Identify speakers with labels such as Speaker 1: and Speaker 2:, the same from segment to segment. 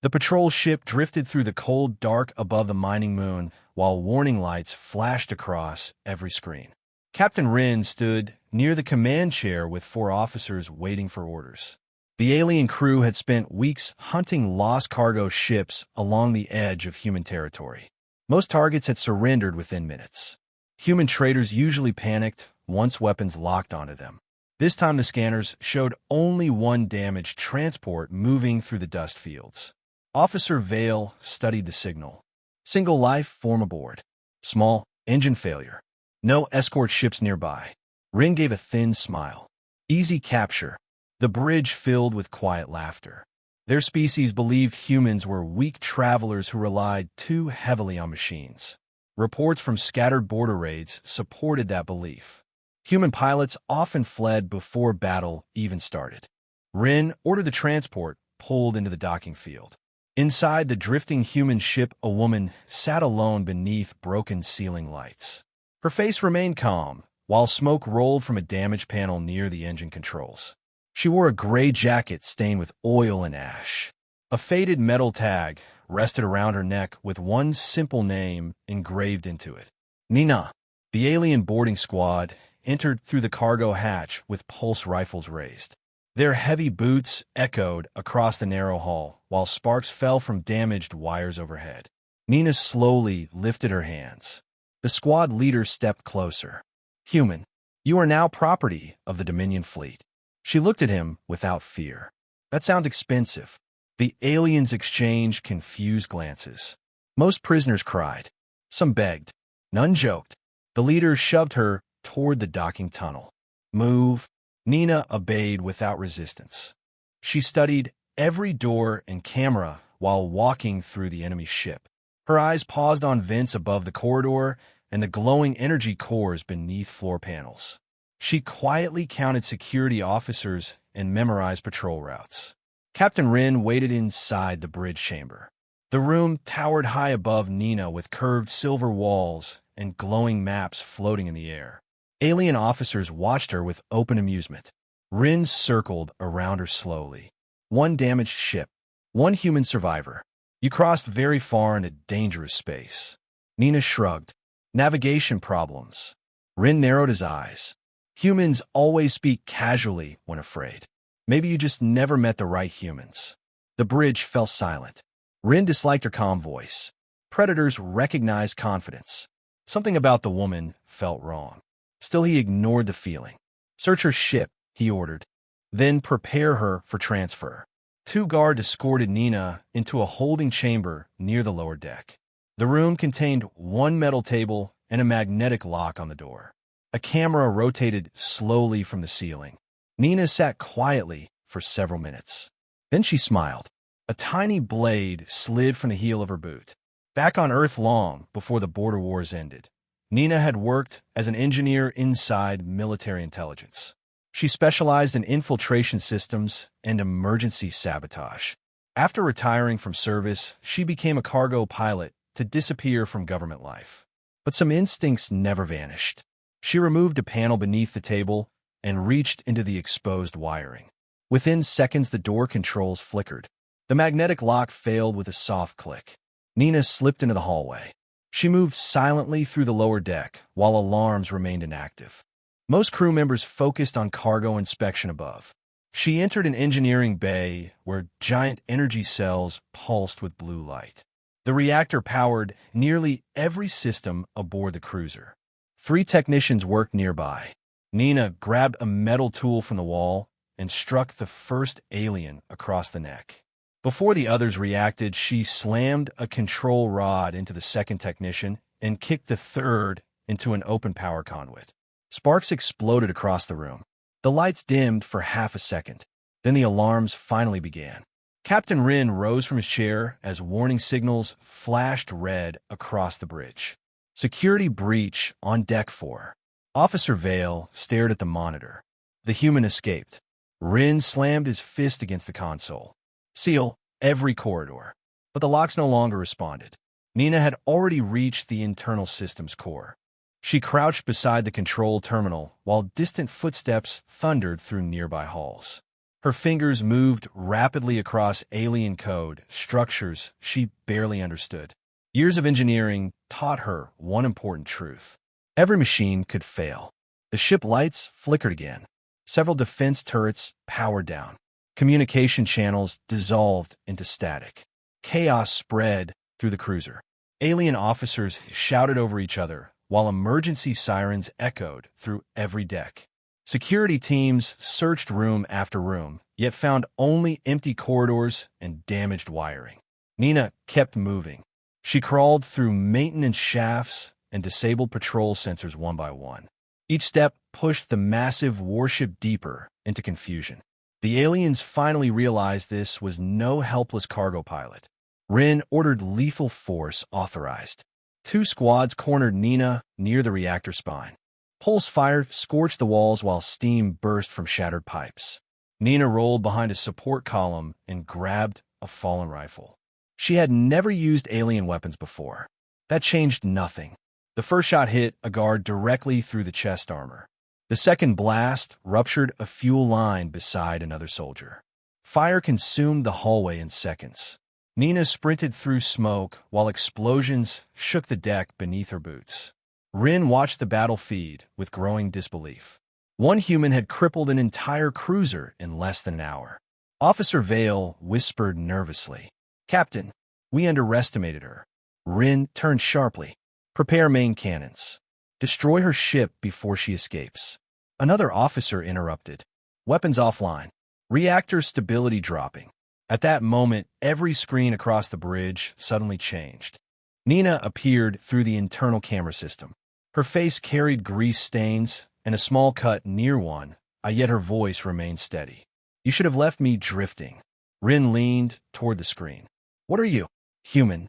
Speaker 1: The patrol ship drifted through the cold dark above the mining moon, while warning lights flashed across every screen. Captain Rin stood near the command chair with 4 officers waiting for orders. The alien crew had spent weeks hunting lost cargo ships along the edge of human territory. Most targets had surrendered within minutes. Human traders usually panicked once weapons locked onto them. This time the scanners showed only one damaged transport moving through the dust fields. Officer Vale studied the signal. Single life form aboard. Small engine failure. No escort ships nearby. Rin gave a thin smile. Easy capture. The bridge filled with quiet laughter. Their species believed humans were weak travelers who relied too heavily on machines. Reports from scattered border raids supported that belief. Human pilots often fled before battle even started. Rin ordered the transport pulled into the docking field. Inside the drifting human ship, a woman sat alone beneath broken ceiling lights. Her face remained calm, while smoke rolled from a damaged panel near the engine controls. She wore a gray jacket stained with oil and ash. A faded metal tag rested around her neck with one simple name engraved into it. Nina. The alien boarding squad entered through the cargo hatch with pulse rifles raised. Their heavy boots echoed across the narrow hall, while sparks fell from damaged wires overhead. Nina slowly lifted her hands. The squad leader stepped closer. Human, you are now property of the Dominion fleet. She looked at him without fear. That sounds expensive. The aliens exchanged confused glances. Most prisoners cried. Some begged. None joked. The leader shoved her toward the docking tunnel. Move. Nina obeyed without resistance. She studied every door and camera while walking through the enemy ship. Her eyes paused on vents above the corridor and the glowing energy cores beneath floor panels. She quietly counted security officers and memorized patrol routes. Captain Rin waited inside the bridge chamber. The room towered high above Nina with curved silver walls and glowing maps floating in the air. Alien officers watched her with open amusement. Rin circled around her slowly. One damaged ship. One human survivor. You crossed very far into dangerous space. Nina shrugged. Navigation problems. Rin narrowed his eyes. Humans always speak casually when afraid. Maybe you just never met the right humans. The bridge fell silent. Rin disliked her calm voice. Predators recognized confidence. Something about the woman felt wrong. Still, he ignored the feeling. Search her ship, he ordered. Then prepare her for transfer. 2 guards escorted Nina into a holding chamber near the lower deck. The room contained one metal table and a magnetic lock on the door. A camera rotated slowly from the ceiling. Nina sat quietly for several minutes. Then she smiled. A tiny blade slid from the heel of her boot. Back on Earth long before the border wars ended, Nina had worked as an engineer inside military intelligence. She specialized in infiltration systems and emergency sabotage. After retiring from service, she became a cargo pilot to disappear from government life. But some instincts never vanished. She removed a panel beneath the table and reached into the exposed wiring. Within seconds, the door controls flickered. The magnetic lock failed with a soft click. Nina slipped into the hallway. She moved silently through the lower deck while alarms remained inactive. Most crew members focused on cargo inspection above. She entered an engineering bay where giant energy cells pulsed with blue light. The reactor powered nearly every system aboard the cruiser. 3 technicians worked nearby. Nina grabbed a metal tool from the wall and struck the first alien across the neck. Before the others reacted, she slammed a control rod into the second technician and kicked the third into an open power conduit. Sparks exploded across the room. The lights dimmed for half a second. Then the alarms finally began. Captain Rin rose from his chair as warning signals flashed red across the bridge. Security breach on deck 4. Officer Vale stared at the monitor. The human escaped. Rin slammed his fist against the console. Seal every corridor. But the locks no longer responded. Nina had already reached the internal systems core. She crouched beside the control terminal while distant footsteps thundered through nearby halls. Her fingers moved rapidly across alien code, structures she barely understood. Years of engineering taught her one important truth. Every machine could fail. The ship lights flickered again. Several defense turrets powered down. Communication channels dissolved into static. Chaos spread through the cruiser. Alien officers shouted over each other, while emergency sirens echoed through every deck. Security teams searched room after room, yet found only empty corridors and damaged wiring. Nina kept moving. She crawled through maintenance shafts and disabled patrol sensors one by one. Each step pushed the massive warship deeper into confusion. The aliens finally realized this was no helpless cargo pilot. Rin ordered lethal force authorized. 2 squads cornered Nina near the reactor spine. Pulse fire scorched the walls while steam burst from shattered pipes. Nina rolled behind a support column and grabbed a fallen rifle. She had never used alien weapons before. That changed nothing. The first shot hit a guard directly through the chest armor. The second blast ruptured a fuel line beside another soldier. Fire consumed the hallway in seconds. Nina sprinted through smoke while explosions shook the deck beneath her boots. Rin watched the battle feed with growing disbelief. One human had crippled an entire cruiser in less than an hour. Officer Vale whispered nervously, "Captain, we underestimated her." Rin turned sharply. "Prepare main cannons. Destroy her ship before she escapes." Another officer interrupted. "Weapons offline. Reactor stability dropping." At that moment, every screen across the bridge suddenly changed. Nina appeared through the internal camera system. Her face carried grease stains and a small cut near one, yet her voice remained steady. "You should have left me drifting." Rin leaned toward the screen. "What are you? Human?"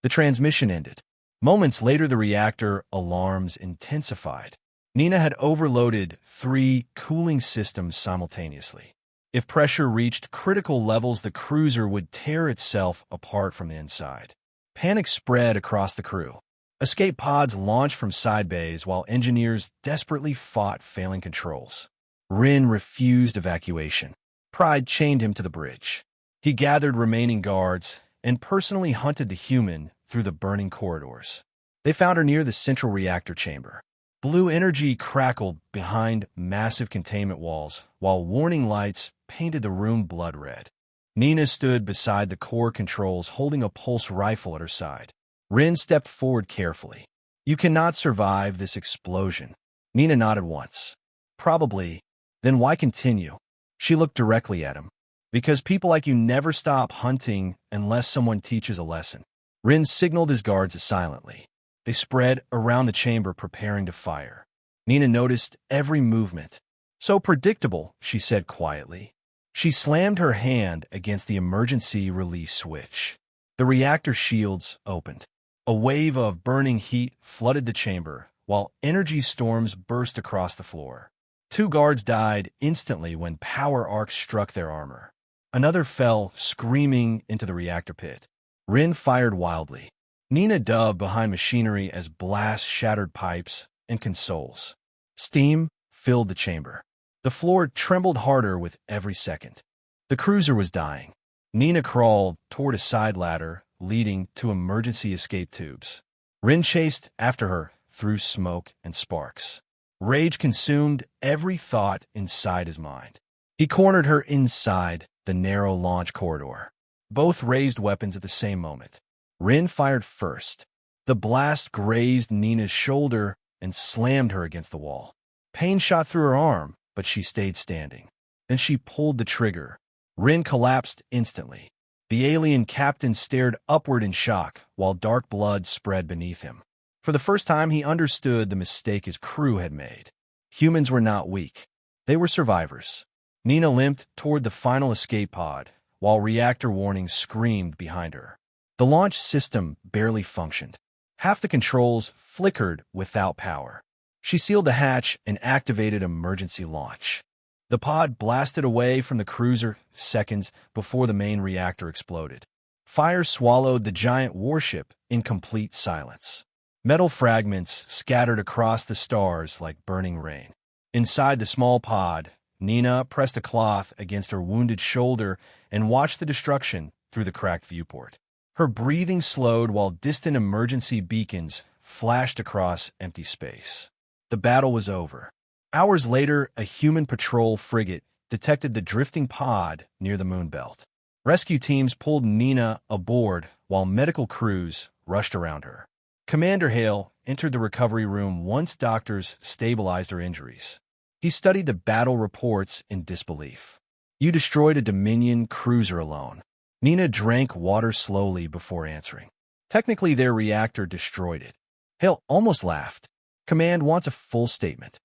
Speaker 1: The transmission ended. Moments later, the reactor alarms intensified. Nina had overloaded 3 cooling systems simultaneously. If pressure reached critical levels, the cruiser would tear itself apart from the inside. Panic spread across the crew. Escape pods launched from side bays while engineers desperately fought failing controls. Rin refused evacuation. Pride chained him to the bridge. He gathered remaining guards and personally hunted the human through the burning corridors. They found her near the central reactor chamber. Blue energy crackled behind massive containment walls, while warning lights painted the room blood red. Nina stood beside the core controls, holding a pulse rifle at her side. Rin stepped forward carefully. "You cannot survive this explosion." Nina nodded once. "Probably. Then why continue?" She looked directly at him. "Because people like you never stop hunting unless someone teaches a lesson." Rin signaled his guards silently. They spread around the chamber, preparing to fire. Nina noticed every movement. "So predictable," she said quietly. She slammed her hand against the emergency release switch. The reactor shields opened. A wave of burning heat flooded the chamber, while energy storms burst across the floor. 2 guards died instantly when power arcs struck their armor. Another fell screaming into the reactor pit. Rin fired wildly. Nina dove behind machinery as blasts shattered pipes and consoles. Steam filled the chamber. The floor trembled harder with every second. The cruiser was dying. Nina crawled toward a side ladder leading to emergency escape tubes. Rin chased after her through smoke and sparks. Rage consumed every thought inside his mind. He cornered her inside the narrow launch corridor. Both raised weapons at the same moment. Rin fired first. The blast grazed Nina's shoulder and slammed her against the wall. Pain shot through her arm, but she stayed standing. Then she pulled the trigger. Rin collapsed instantly. The alien captain stared upward in shock, while dark blood spread beneath him. For the first time, he understood the mistake his crew had made. Humans were not weak. They were survivors. Nina limped toward the final escape pod, while reactor warnings screamed behind her. The launch system barely functioned. Half the controls flickered without power. She sealed the hatch and activated emergency launch. The pod blasted away from the cruiser seconds before the main reactor exploded. Fire swallowed the giant warship in complete silence. Metal fragments scattered across the stars like burning rain. Inside the small pod, Nina pressed a cloth against her wounded shoulder and watched the destruction through the cracked viewport. Her breathing slowed while distant emergency beacons flashed across empty space. The battle was over. Hours later, a human patrol frigate detected the drifting pod near the moon belt. Rescue teams pulled Nina aboard while medical crews rushed around her. Commander Hale entered the recovery room once doctors stabilized her injuries. He studied the battle reports in disbelief. "You destroyed a Dominion cruiser alone." Nina drank water slowly before answering. "Technically, their reactor destroyed it." Hale almost laughed. "Command wants a full statement."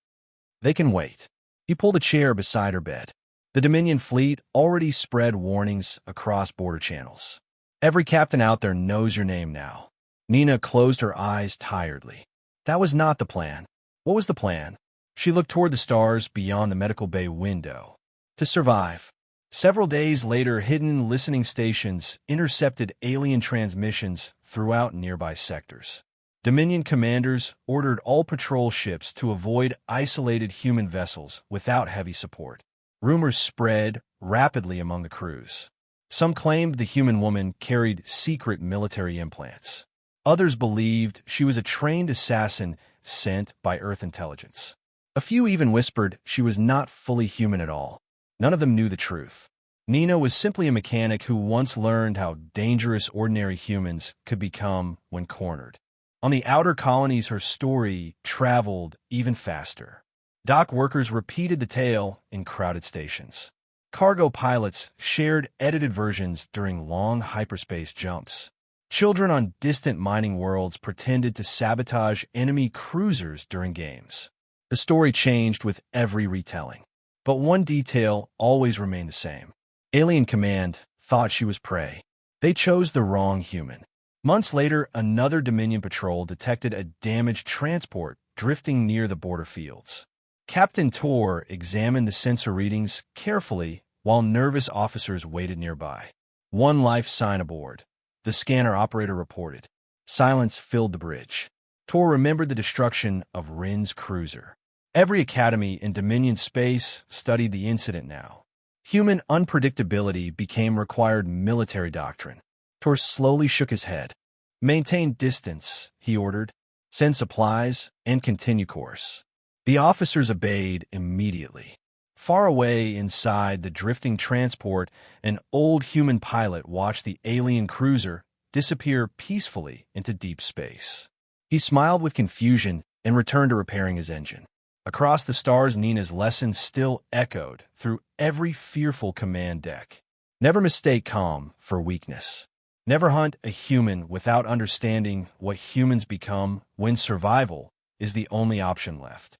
Speaker 1: "They can wait." He pulled a chair beside her bed. The Dominion fleet already spread warnings across border channels. "Every captain out there knows your name now." Nina closed her eyes tiredly. That was not the plan. What was the plan? She looked toward the stars beyond the medical bay window. To survive. Several days later, hidden listening stations intercepted alien transmissions throughout nearby sectors. Dominion commanders ordered all patrol ships to avoid isolated human vessels without heavy support. Rumors spread rapidly among the crews. Some claimed the human woman carried secret military implants. Others believed she was a trained assassin sent by Earth intelligence. A few even whispered she was not fully human at all. None of them knew the truth. Nina was simply a mechanic who once learned how dangerous ordinary humans could become when cornered. On the outer colonies, her story traveled even faster. Dock workers repeated the tale in crowded stations. Cargo pilots shared edited versions during long hyperspace jumps. Children on distant mining worlds pretended to sabotage enemy cruisers during games. The story changed with every retelling. But one detail always remained the same. Alien Command thought she was prey. They chose the wrong human. Months later, another Dominion patrol detected a damaged transport drifting near the border fields. Captain Tor examined the sensor readings carefully while nervous officers waited nearby. "One life sign aboard," the scanner operator reported. Silence filled the bridge. Tor remembered the destruction of Rin's cruiser. Every academy in Dominion space studied the incident now. Human unpredictability became required military doctrine. Tor slowly shook his head. "Maintain distance," he ordered. "Send supplies and continue course." The officers obeyed immediately. Far away inside the drifting transport, an old human pilot watched the alien cruiser disappear peacefully into deep space. He smiled with confusion and returned to repairing his engine. Across the stars, Nina's lesson still echoed through every fearful command deck. Never mistake calm for weakness. Never hunt a human without understanding what humans become when survival is the only option left.